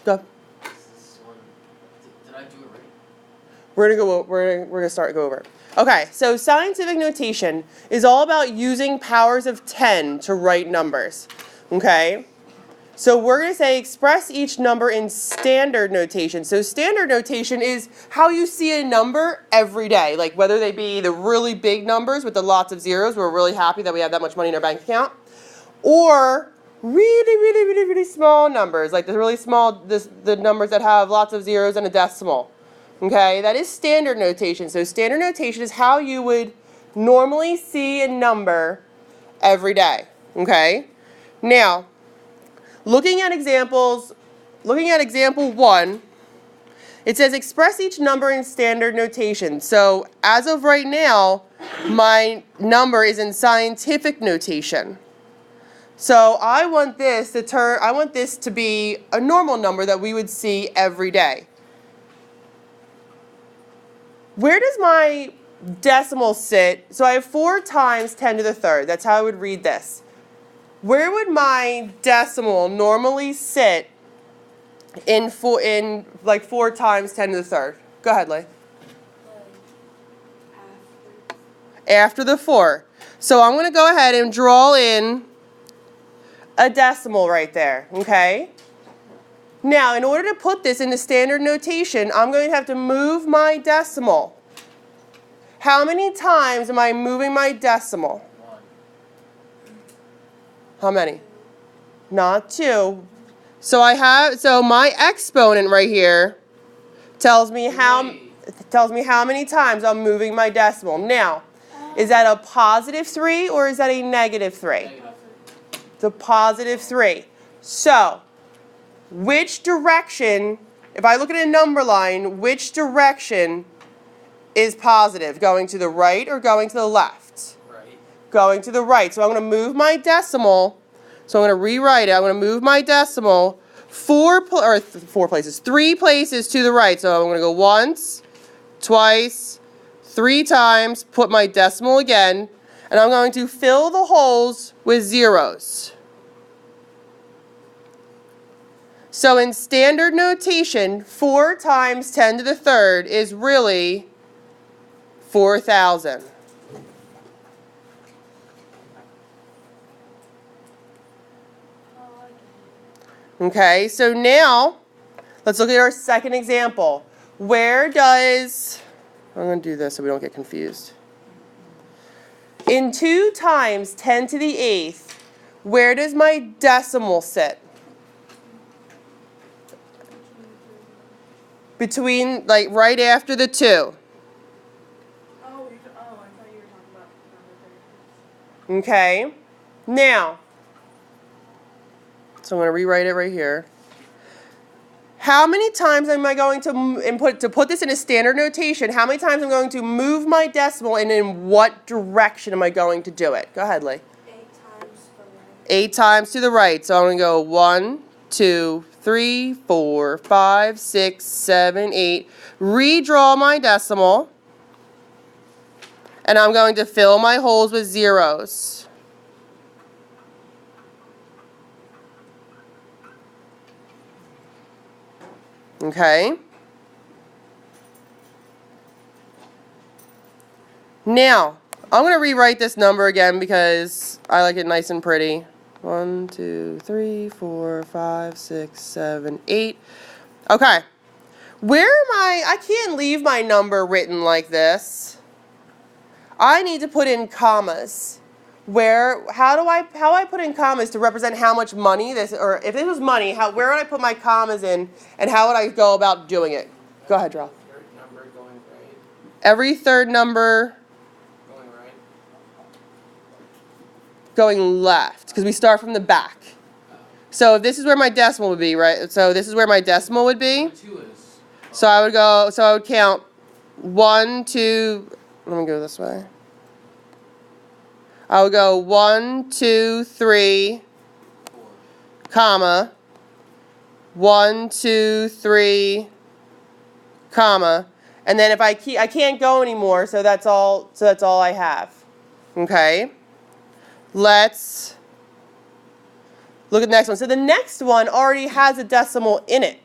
Go. This one, did I do it right? We're gonna go over it. Okay, so scientific notation is all about using powers of 10 to write numbers. Okay? So we're going to say express each number in standard notation. So standard notation is how you see a number every day. Like whether they be the really big numbers with the lots of zeros, we're really happy that we have that much money in our bank account. Or really small numbers, like the really small, the numbers that have lots of zeros and a decimal. Okay, that is standard notation. So standard notation is how you would normally see a number every day. Okay? Now, looking at example 1, it says express each number in standard notation. So as of right now, my number is in scientific notation. So I want this to be a normal number that we would see every day. Where does my decimal sit? So I have 4 times 10 to the third. That's how I would read this. Where would my decimal normally sit in 4 times 10 to the third? Go ahead, Leigh. After the 4. So I'm going to go ahead and draw in a decimal right there, okay? Now, in order to put this into standard notation, I'm going to have to move my decimal. How many times am I moving my decimal? 1. How many? Not 2. So my exponent right here tells me how many times I'm moving my decimal. Now, is that a positive 3 or is that a negative 3? It's a positive 3. So, which direction, if I look at a number line, which direction is positive? Going to the right or going to the left? Right. Going to the right. So I'm going to move my decimal. So I'm going to rewrite it. I'm going to move my decimal 3 places to the right. So I'm going to go once, twice, 3 times, put my decimal again, and I'm going to fill the holes with zeros. So in standard notation, 4 times 10 to the third is really 4,000. Okay, so now let's look at our second example. Where does, I'm going to do this so we don't get confused. In 2 times 10 to the 8th, where does my decimal sit? Between, like, right after the 2. I thought you were talking about number 30. Okay, now, so I'm going to rewrite it right here. How many times am I going to put this in a standard notation, how many times I'm going to move my decimal and in what direction am I going to do it? Go ahead, Leigh. 8 times to the right. 8 times to the right. So I'm going to go 1, 2, 3, 4, 5, 6, 7, 8. Redraw my decimal. And I'm going to fill my holes with zeros. Okay. Now, I'm going to rewrite this number again because I like it nice and pretty. 1, 2, 3, 4, 5, 6, 7, 8. Okay. Where am I can't leave my number written like this. I need to put in commas. How do I put in commas to represent how much money this, or if it was money, where would I put my commas in, and how would I go about doing it? Go ahead, Ralph. Third number going right. Every third number Going right. going left, because we start from the back. So if this is where my decimal would be, right? So this is where my decimal would be. 2 is. So I would count 1, 2, let me go this way. I would go 1, 2, 3, 4. comma, 1, 2, 3, comma, and then if I can't go anymore, so that's all I have. Okay? Let's look at the next one. So the next one already has a decimal in it.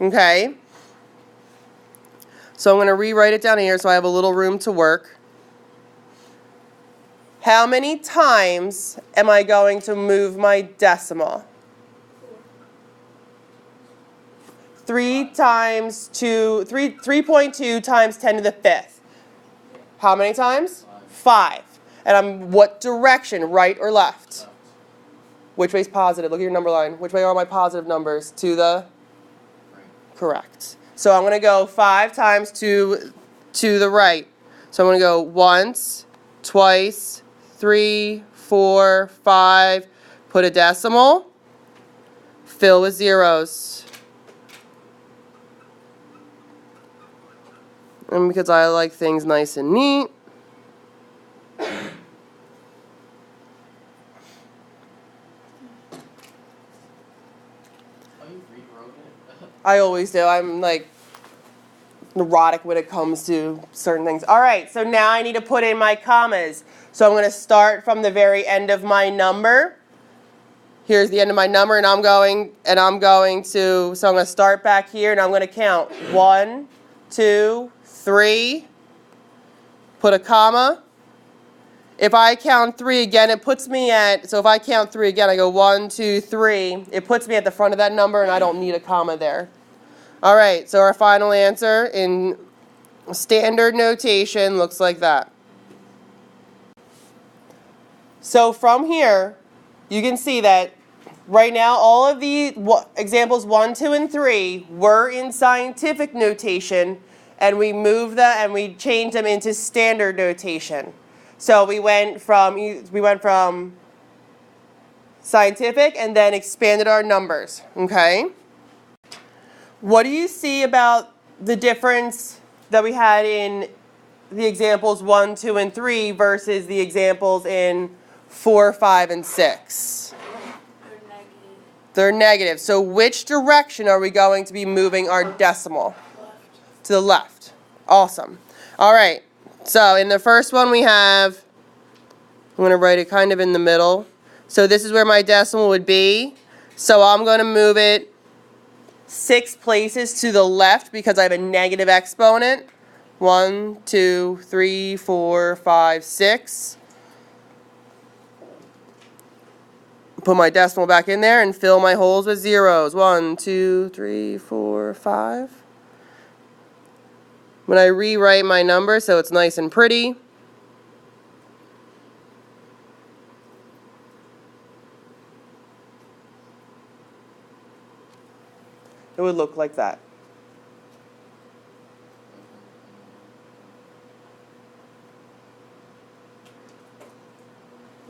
Okay? So I'm going to rewrite it down here so I have a little room to work. How many times am I going to move my decimal? 3.2 times 10 to the 5th. How many times? 5. And I'm what direction, right or left? Which way's positive? Look at your number line. Which way are my positive numbers? To the? Right. Correct. So I'm going to go 5 times to the right. So I'm going to go once, twice, 3, 4, 5. Put a decimal. Fill with zeros. And because I like things nice and neat. Oh, you rewrote it? I always do. I'm like neurotic when it comes to certain things. All right, so now I need to put in my commas. So I'm going to start from the very end of my number. Here's the end of my number, and I'm going to, so I'm going to start back here, and I'm going to count 1, 2, 3. Put a comma. If I count 3 again, it puts me at, so if I count 3 again, I go 1, 2, 3. It puts me at the front of that number, and I don't need a comma there. All right, so our final answer in standard notation looks like that. So from here, you can see that right now all of the examples 1, 2, and 3 were in scientific notation, and we moved them and we changed them into standard notation. So we went from scientific and then expanded our numbers, okay? What do you see about the difference that we had in the examples 1, 2, and 3 versus the examples in 4, 5, and 6? They're negative. They're negative. So which direction are we going to be moving our decimal? Left. To the left. Awesome. All right. So in the first one we have, I'm going to write it kind of in the middle. So this is where my decimal would be. So I'm going to move it 6 places to the left because I have a negative exponent. 1, 2, 3, 4, 5, 6. Put my decimal back in there and fill my holes with zeros. 1, 2, 3, 4, 5. When I rewrite my number so it's nice and pretty, it would look like that.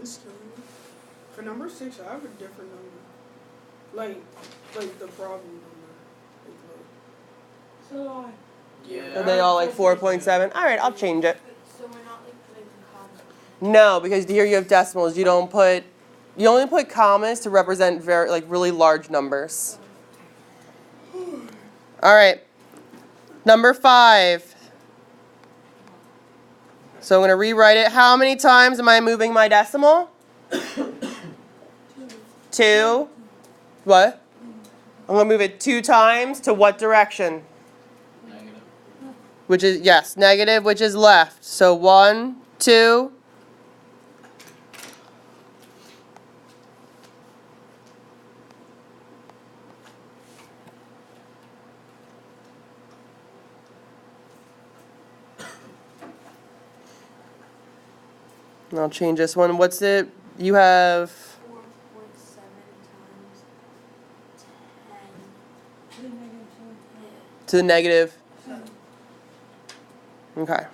It's killing me. For number 6, I have a different number. Like the problem number. So do I. Yeah. Are they all like 4.7? All right, I'll change it. So we're not like putting commas. No, because here you have decimals. You only put commas to represent really large numbers. All right. Number 5. So I'm going to rewrite it. How many times am I moving my decimal? 2. What? I'm going to move it 2 times. To what direction? Negative. Which is, yes, negative, which is left. So 1, 2. And I'll change this one. What's it? You have 4.7 times 10. to the negative. Okay.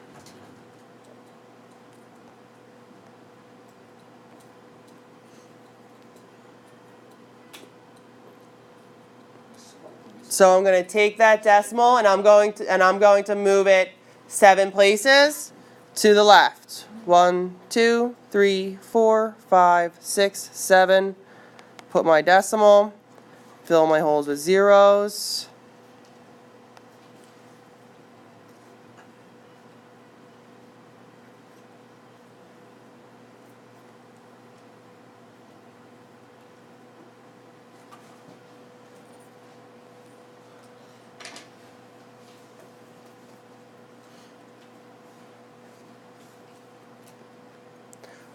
So I'm going to take that decimal and I'm going to move it 7 places to the left. 1, 2, 3, 4, 5, 6, 7. Put my decimal. Fill my holes with zeros.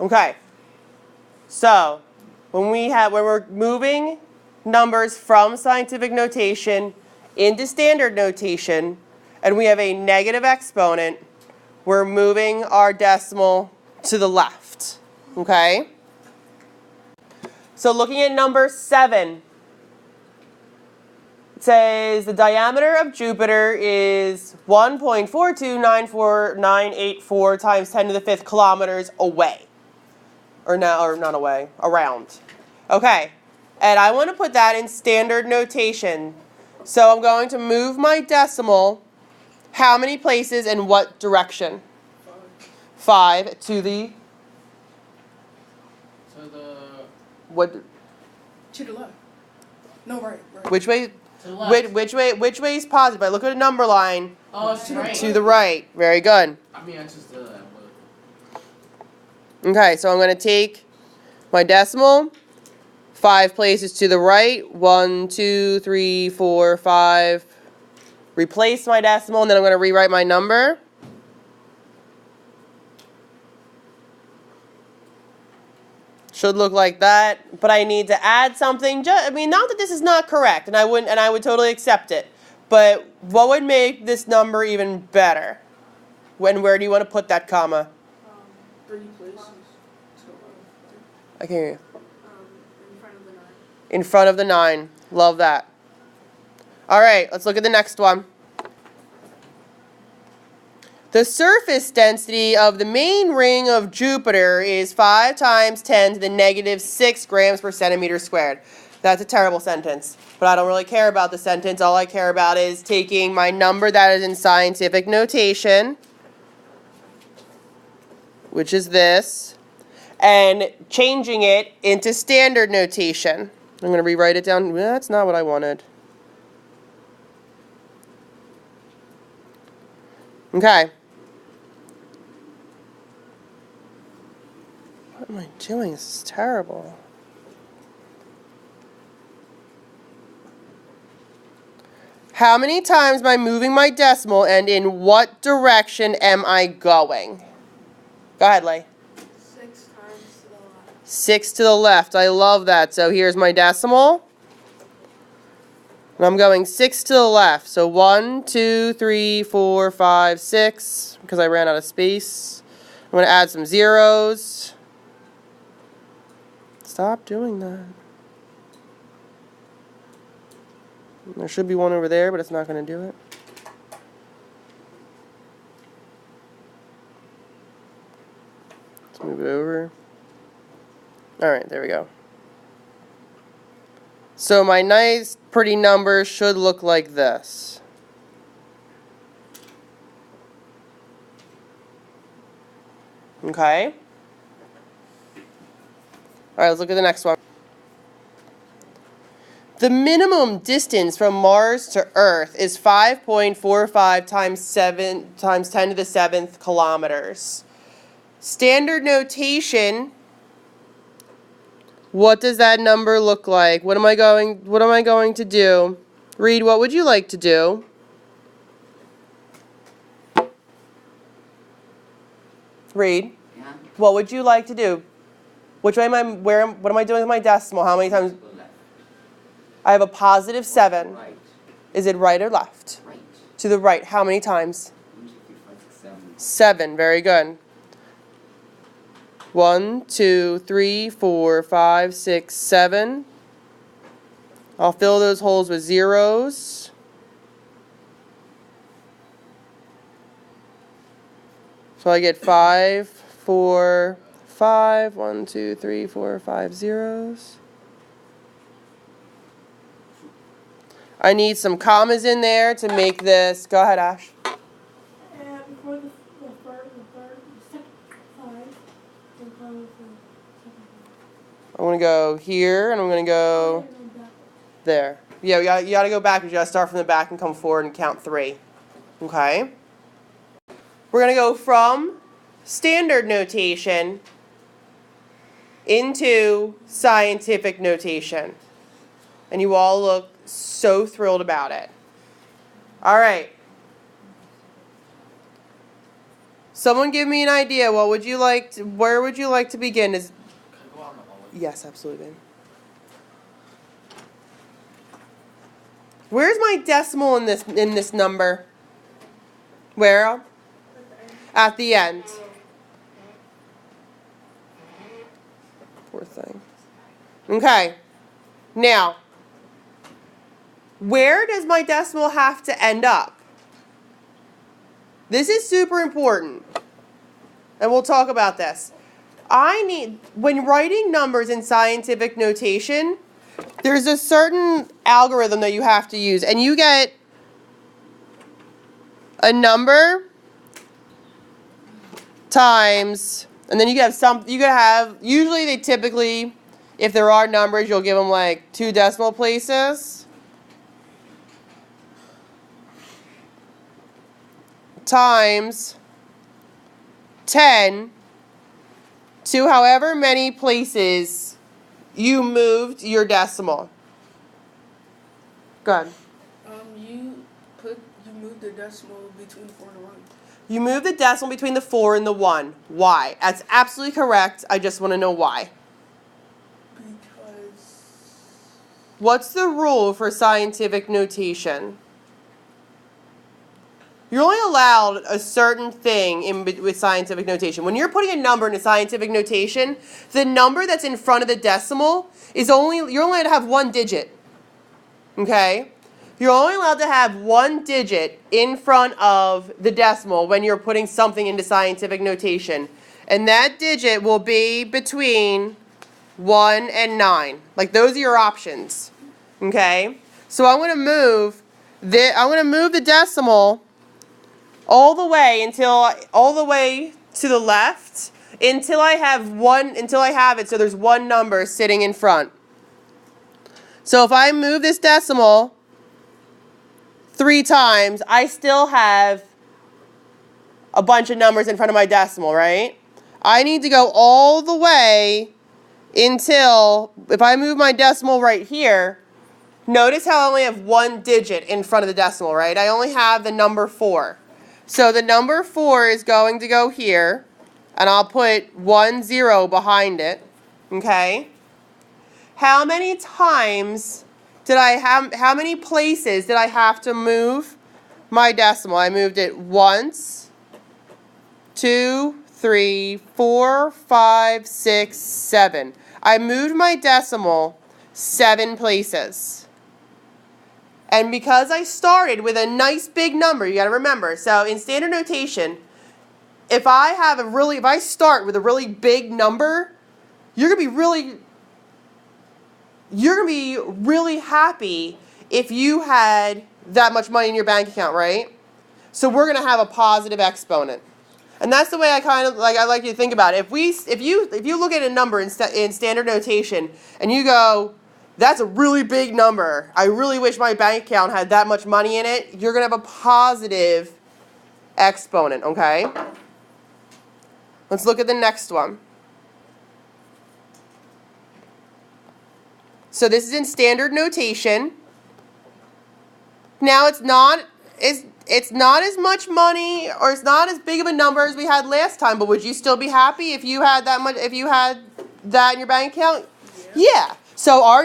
Okay. So, when we're moving numbers from scientific notation into standard notation, and we have a negative exponent, we're moving our decimal to the left. Okay? So looking at number 7, it says the diameter of Jupiter is 1.4294984 times 10 to the 5th kilometers away. Or not away, around. Okay, and I want to put that in standard notation. So I'm going to move my decimal how many places and what direction? 5 to the, To the what, To the left. No, right. which way, to the left. which way is positive? I look at a number line, Oh, it's right. to the right. Very good. I mean, I just did that. Okay, so I'm going to take my decimal, 5 places to the right, 1, 2, 3, 4, 5. Replace my decimal, and then I'm going to rewrite my number. Should look like that, but I need to add something. I mean, not that this is not correct, and I would totally accept it. But what would make this number even better? Where do you want to put that comma? 3 places. To the left. I can't hear you. In front of the 9. In front of the 9. Love that. All right, let's look at the next one. The surface density of the main ring of Jupiter is 5 times 10 to the negative 6 grams per centimeter squared. That's a terrible sentence, but I don't really care about the sentence. All I care about is taking my number that is in scientific notation, which is this, and changing it into standard notation. I'm going to rewrite it down. That's not what I wanted. Okay. What am I doing? This is terrible. How many times am I moving my decimal, and in what direction am I going? Go ahead, Lay. 6 times to the left. 6 to the left. I love that. So here's my decimal. And I'm going 6 to the left. So 1, 2, 3, 4, 5, 6, because I ran out of space. I'm going to add some zeros. Stop doing that. There should be one over there, but it's not going to do it. Let's move it over. Alright, there we go. So my nice, pretty numbers should look like this. Okay. Alright, let's look at the next one. The minimum distance from Mars to Earth is 5.45 times 10 to the 7th kilometers. Standard notation, what does that number look like? What am I going to do? Reed, what would you like to do? Reed, Yeah. what would you like to do? Which way what am I doing with my decimal? How many times? To the left. I have a positive 7. Right. Is it right or left? Right. To the right. How many times? 1, 2, 3, 4, 5, 6, 7. 7. Very good. 1, 2, 3, 4, 5, 6, 7. I'll fill those holes with zeros. So I get 5, 4, 5. 1, 2, 3, 4, 5 zeros. I need some commas in there to make this. Go ahead, Ash. And before the second 5, the color for I'm going to go here, and I'm going to go there. Yeah, you gotta go back. You gotta start from the back and come forward and count 3. Okay? We're gonna go from standard notation into scientific notation. And you all look so thrilled about it. All right. Someone give me an idea. What would you like to, where would you like to begin? Is Can I go on the hallway? Yes, absolutely. Where's my decimal in this number? Where? At the end. Poor thing. Okay. Now, where does my decimal have to end up? This is super important. And we'll talk about this. When writing numbers in scientific notation, there's a certain algorithm that you have to use. And you get a number times, and then you could have, usually they typically, if there are numbers, you'll give them like 2 decimal places. Times 10 to however many places you moved your decimal. Go ahead. You moved the decimal between 4 and 1. You move the decimal between the 4 and the 1. Why? That's absolutely correct. I just want to know why. Because What's the rule for scientific notation? You're only allowed a certain thing with scientific notation. When you're putting a number into scientific notation, the number that's in front of the decimal you're only allowed to have 1 digit. Okay? You're only allowed to have 1 digit in front of the decimal when you're putting something into scientific notation. And that digit will be between 1 and 9. Like, those are your options. Okay? So I'm going to move the decimal all the way to the left until I have it so there's 1 number sitting in front. So if I move this decimal 3 times, I still have a bunch of numbers in front of my decimal, right? I need to go all the way until, if I move my decimal right here, notice how I only have 1 digit in front of the decimal, right? I only have the number 4. So the number 4 is going to go here, and I'll put 1 0 behind it, okay? How many times how many places did I have to move my decimal? I moved it once, 2, 3, 4, 5, 6, 7. I moved my decimal 7 places. And because I started with a nice big number, you got to remember. So in standard notation, if I start with a really big number, you're going to be really happy if you had that much money in your bank account, right? So we're going to have a positive exponent. And that's the way I like you to think about it. If you look at a number in standard notation and you go, that's a really big number, I really wish my bank account had that much money in it, you're going to have a positive exponent, okay? Let's look at the next one. So this is in standard notation. Now it's not as much money, or it's not as big of a number as we had last time, but would you still be happy if you had that in your bank account? Yeah. So our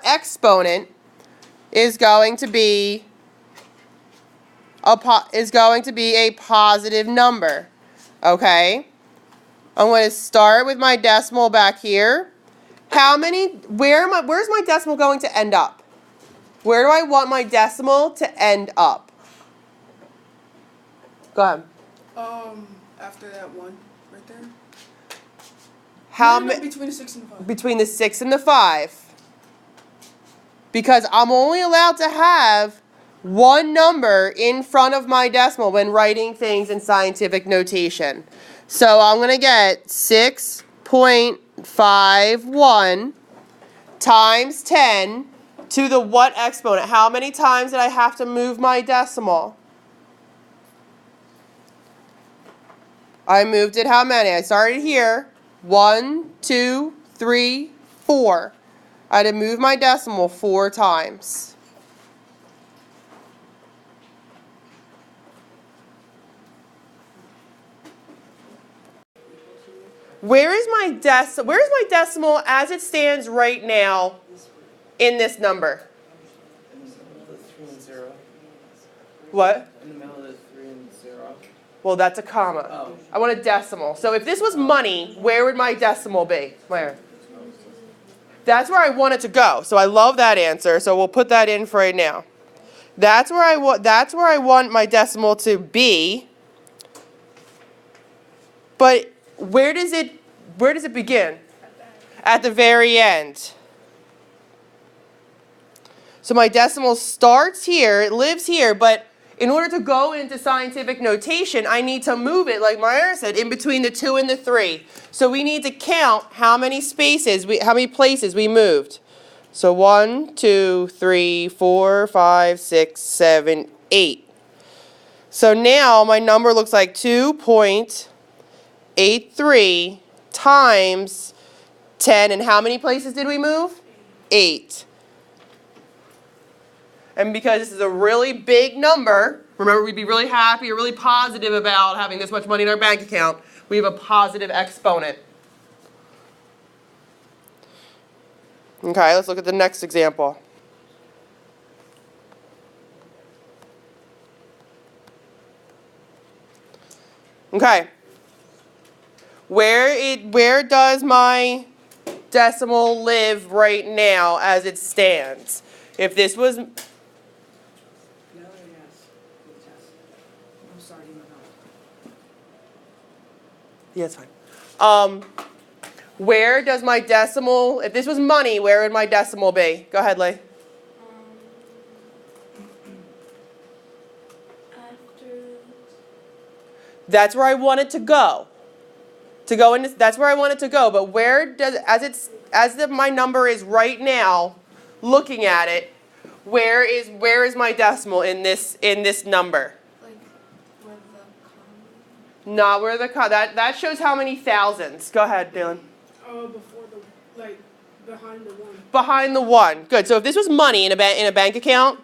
exponent is going to be a positive number. Okay? I'm going to start with my decimal back here. Where's my decimal going to end up? Where do I want my decimal to end up? Go ahead. After that 1 right there. Between the 6 and the 5. Between the 6 and the 5. Because I'm only allowed to have 1 number in front of my decimal when writing things in scientific notation. So I'm going to get 6.51 times 10 to the what exponent? How many times did I have to move my decimal? I moved it how many? I started here. 1, 2, 3, 4. I had to move my decimal 4 times. Where's my decimal as it stands right now in this number? In the middle of the 3 and 0. What? In the middle of the 3 and 0. Well, that's a comma. Oh. I want a decimal. So if this was money, where would my decimal be? Where? That's where I want it to go. So I love that answer. So we'll put that in for right now. That's where I want my decimal to be. But where does it begin? At the very end. So my decimal starts here, it lives here, but in order to go into scientific notation, I need to move it, like Myra said, in between the 2 and the 3. So we need to count how many places we moved. So 1, 2, 3, 4, 5, 6, 7, 8. So now my number looks like 2.83 times 10. And how many places did we move? 8. And because this is a really big number, remember we'd be really happy or really positive about having this much money in our bank account, we have a positive exponent. Okay, let's look at the next example. Okay. Where does my decimal live right now as it stands? If this was I'm sorry, you went out. Yeah, it's fine. Where does my decimal, if this was money, where would my decimal be? Go ahead, Lee. After. That's where I want it to go. That's where I want it to go. But where does, my number is right now, looking at it, where is my decimal in this number? Like, where the comma. Not where that shows how many thousands. Go ahead, Dylan. Before behind the 1. Behind the 1. Good. So if this was money in a bank account,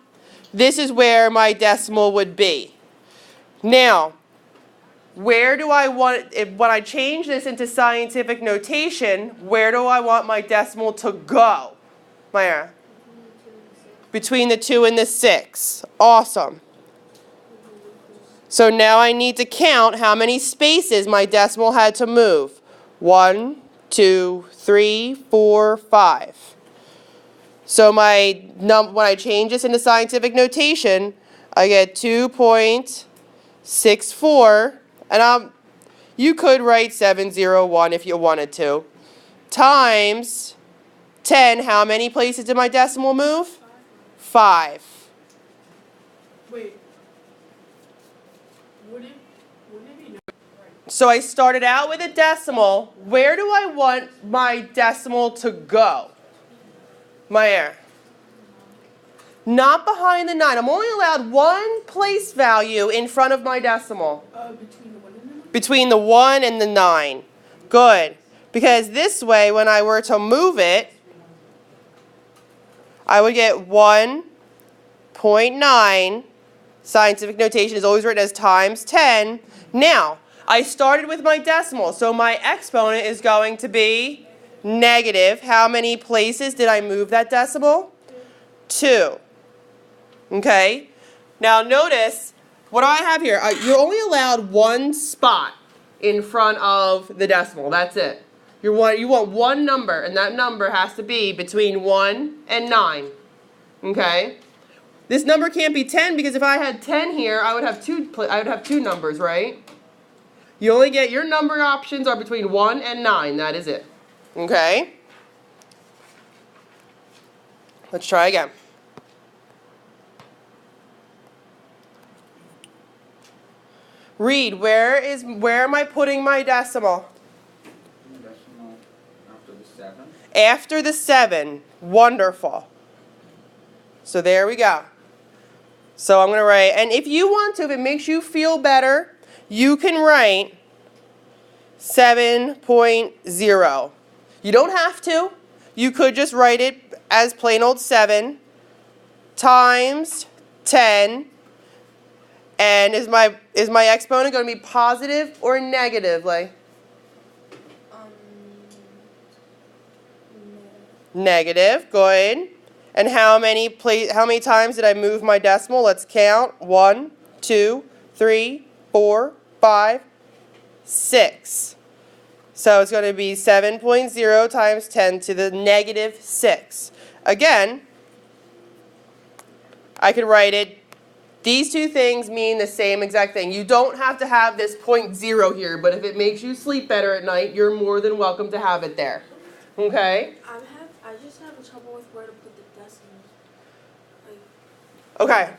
this is where my decimal would be. Now, where do I want when I change this into scientific notation, where do I want my decimal to go? Myra? Between the 2 and the 6. Awesome. So now I need to count how many spaces my decimal had to move. 1, 2, 3, 4, 5. So when I change this into scientific notation, I get 2.64, and you could write 701 if you wanted to, times 10. How many places did my decimal move? 5. Wait. Would it be So I started out with a decimal. Where do I want my decimal to go? Myra? Not behind the 9. I'm only allowed one place value in front of my decimal. between the 1 and the 9? Between the 1 and the 9. Good. Because this way, when I were to move it, I would get 1.9. Scientific notation is always written as times 10. Now, I started with my decimal, so my exponent is going to be negative. How many places did I move that decimal? 2. Okay? Now notice, what do I have here? You're only allowed one spot in front of the decimal. That's it. You want one number, and that number has to be between 1 and 9. Okay? This number can't be 10 because if I had 10 here, I would have two numbers, right? You only get your number options are between 1 and 9. That is it. Okay? Let's try again. Read, where am I putting my decimal? Decimal after the 7. After the 7. Wonderful. So there we go. So I'm going to write, and if you want to, if it makes you feel better, you can write 7.0. You don't have to. You could just write it as plain old 7 times 10. And is my exponent going to be positive or negative, like? Negative, good. And how many times did I move my decimal? Let's count. 1, 2, 3, 4, 5, 6. So it's going to be 7.0 times 10 to the negative 6. Again, I could write it. These two things mean the same exact thing. You don't have to have this 0.0 here, but if it makes you sleep better at night, you're more than welcome to have it there. Okay? I just have trouble with where to put the decimals. Okay.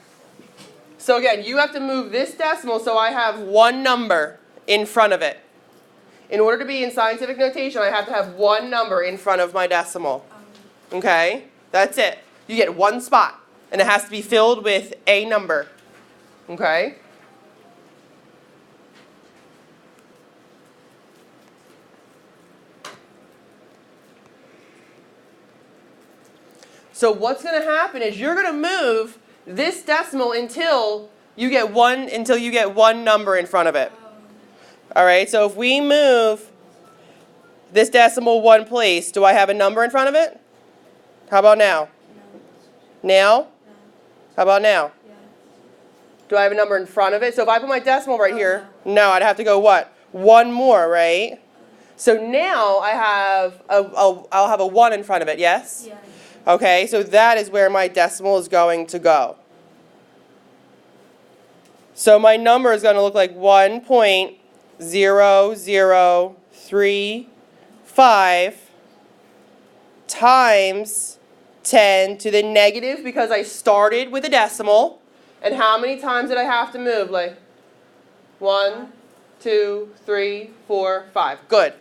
So again, you have to move this decimal so I have one number in front of it. In order to be in scientific notation, I have to have one number in front of my decimal. Okay? That's it. You get one spot, and it has to be filled with a number. Okay? So what's going to happen is you're going to move this decimal until you get one number in front of it. All right, so if we move this decimal one place, do I have a number in front of it? How about now? Now? How about now? Do I have a number in front of it? So if I put my decimal right here, no, I'd have to go what? One more, right? So now I'll have a 1 in front of it, yes? Yeah. Okay, so that is where my decimal is going to go. So my number is going to look like 1.0035 times 10 to the negative, because I started with a decimal. And how many times did I have to move? Like 1, 2, 3, 4, 5. Good.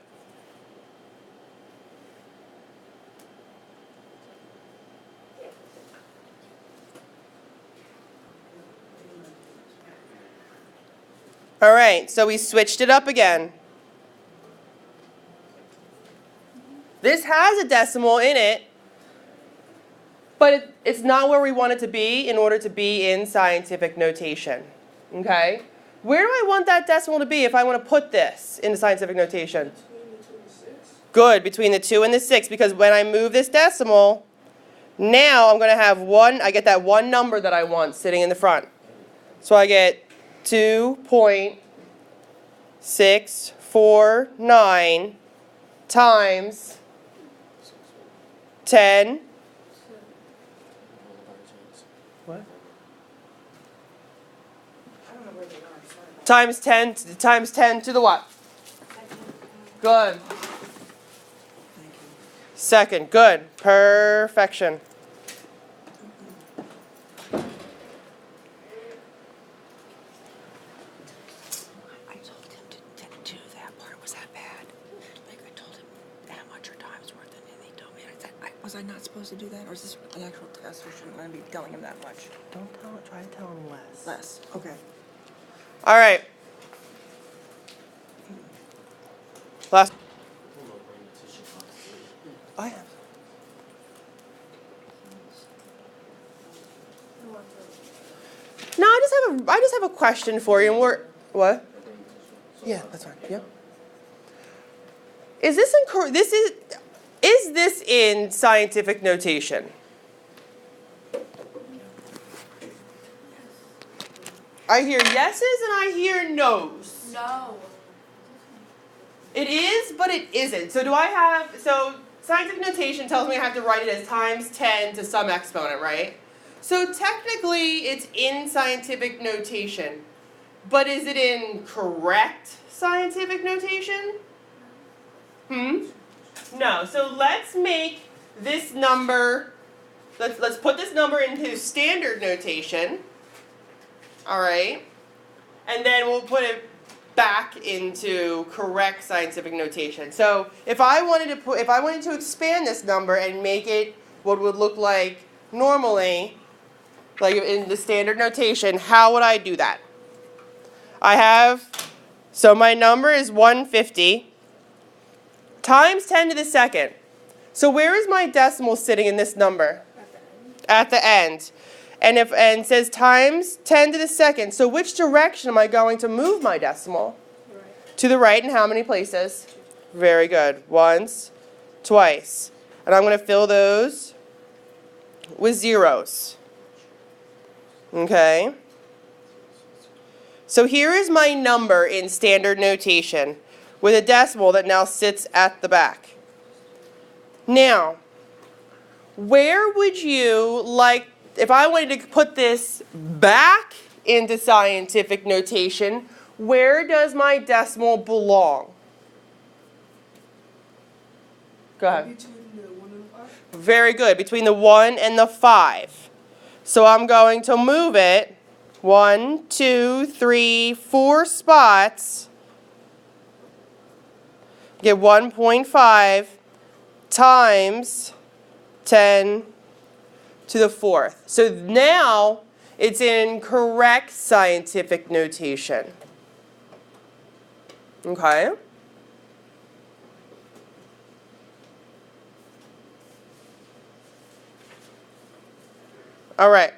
All right, so we switched it up again. This has a decimal in it, but it's not where we want it to be in order to be in scientific notation. Okay? Where do I want that decimal to be if I want to put this in scientific notation? Between the 2 and the 6. Good, between the 2 and the 6, because when I move this decimal, now I'm going to have I get that one number that I want sitting in the front. So I get 2.649 times 10. What? I don't know where they are. Sorry. Times 10 to the what? Good. Second. Good. Perfection. I told him to do that part. Was that bad? Like, I told him how much your time's worth, and he told me. I said, was I not supposed to do that, or is this an actual test, or shouldn't I be telling him that much? Try to tell him less. Less. Okay. All right. Last. I have. No, I just have a question for you, and what? Yeah, that's fine. Yeah. Is this is this in scientific notation? I hear yeses and I hear nos. No. It is, but it isn't. So scientific notation tells me I have to write it as times 10 to some exponent, right? So technically it's in scientific notation, but is it in correct scientific notation? No. So let's make this number, let's put this number into standard notation. All right. And then we'll put it back into correct scientific notation. So if I wanted to expand this number and make it what would look like normally, like in the standard notation, how would I do that? So my number is 150 times 10 to the second. So where is my decimal sitting in this number? At the end. And it says times 10 to the second. So which direction am I going to move my decimal? Right. To the right, and how many places? Very good. Once, twice, And I'm going to fill those with zeros. Okay? So here is my number in standard notation with a decimal that now sits at the back. Now, where would you like, if I wanted to put this back into scientific notation, where does my decimal belong? Go ahead. Between the 1 and 5. Very good. Between the 1 and the 5. So I'm going to move it 1, 2, 3, 4 spots. Get 1.5 times 10 to the 4th. So now it's in correct scientific notation. Okay? All right.